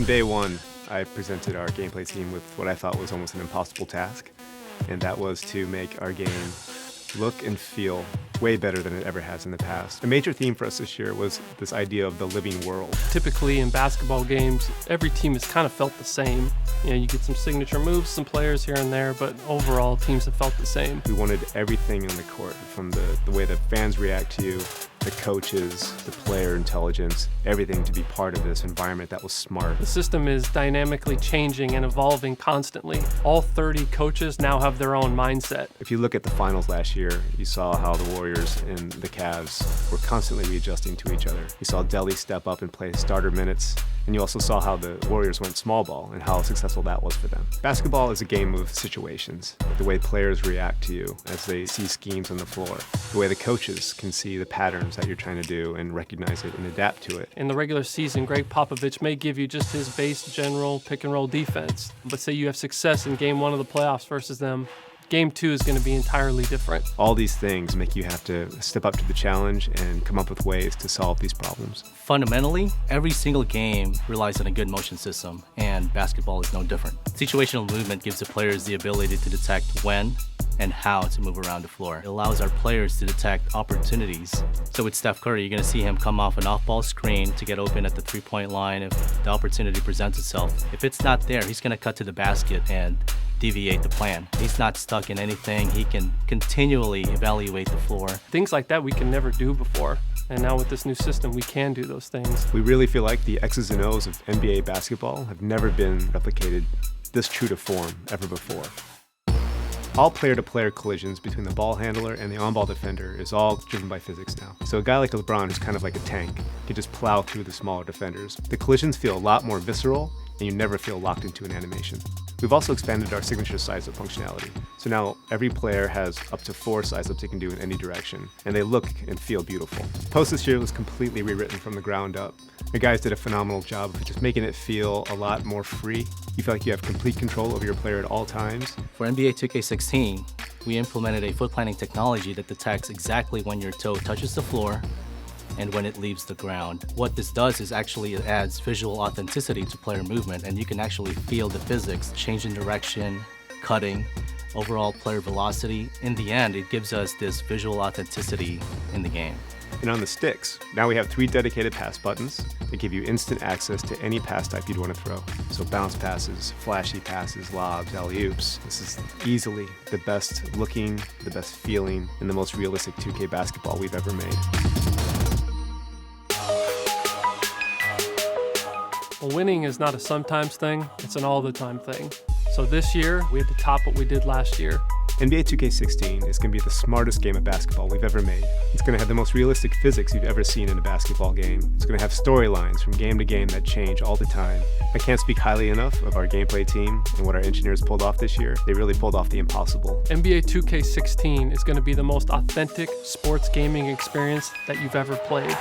From day one, I presented our gameplay team with what I thought was almost an impossible task, and that was to make our game look and feel way better than it ever has in the past. A major theme for us this year was this idea of the living world. Typically in basketball games, every team has kind of felt the same. You get some signature moves, some players here and there, but overall teams have felt the same. We wanted everything on the court, from the way the fans react to you, the coaches, the player intelligence, everything to be part of this environment that was smart. The system is dynamically changing and evolving constantly. All 30 coaches now have their own mindset. If you look at the finals last year, you saw how the Warriors and the Cavs were constantly readjusting to each other. You saw Delhi step up and play starter minutes, and you also saw how the Warriors went small ball and how successful that was for them. Basketball is a game of situations. The way players react to you as they see schemes on the floor. The way the coaches can see the patterns that you're trying to do and recognize it and adapt to it. In the regular season, Greg Popovich may give you just his base general pick and roll defense. But say you have success in game 1 of the playoffs versus them, game 2 is going to be entirely different. All these things make you have to step up to the challenge and come up with ways to solve these problems. Fundamentally, every single game relies on a good motion system, and basketball is no different. Situational movement gives the players the ability to detect when and how to move around the floor. It allows our players to detect opportunities. So with Steph Curry, you're going to see him come off an off-ball screen to get open at the three-point line if the opportunity presents itself. If it's not there, he's going to cut to the basket and deviate the plan. He's not stuck in anything. He can continually evaluate the floor. Things like that we can never do before. And now with this new system, we can do those things. We really feel like the X's and O's of NBA basketball have never been replicated this true to form ever before. All player-to-player collisions between the ball handler and the on-ball defender is all driven by physics now. So a guy like LeBron, who's kind of like a tank, can just plow through the smaller defenders. The collisions feel a lot more visceral, and you never feel locked into an animation. We've also expanded our signature size-up functionality. So now every player has up to 4 size-ups they can do in any direction, and they look and feel beautiful. Post this year was completely rewritten from the ground up. The guys did a phenomenal job of just making it feel a lot more free. You feel like you have complete control over your player at all times. For NBA 2K16, we implemented a foot planting technology that detects exactly when your toe touches the floor and when it leaves the ground. What this does is actually it adds visual authenticity to player movement, and you can actually feel the physics, change in direction, cutting, overall player velocity. In the end, it gives us this visual authenticity in the game. And on the sticks, now we have 3 dedicated pass buttons that give you instant access to any pass type you'd want to throw. So bounce passes, flashy passes, lobs, alley-oops. This is easily the best looking, the best feeling, and the most realistic 2K basketball we've ever made. Well, winning is not a sometimes thing, it's an all-the-time thing. So this year, we had to top what we did last year. NBA 2K16 is going to be the smartest game of basketball we've ever made. It's going to have the most realistic physics you've ever seen in a basketball game. It's going to have storylines from game to game that change all the time. I can't speak highly enough of our gameplay team and what our engineers pulled off this year. They really pulled off the impossible. NBA 2K16 is going to be the most authentic sports gaming experience that you've ever played.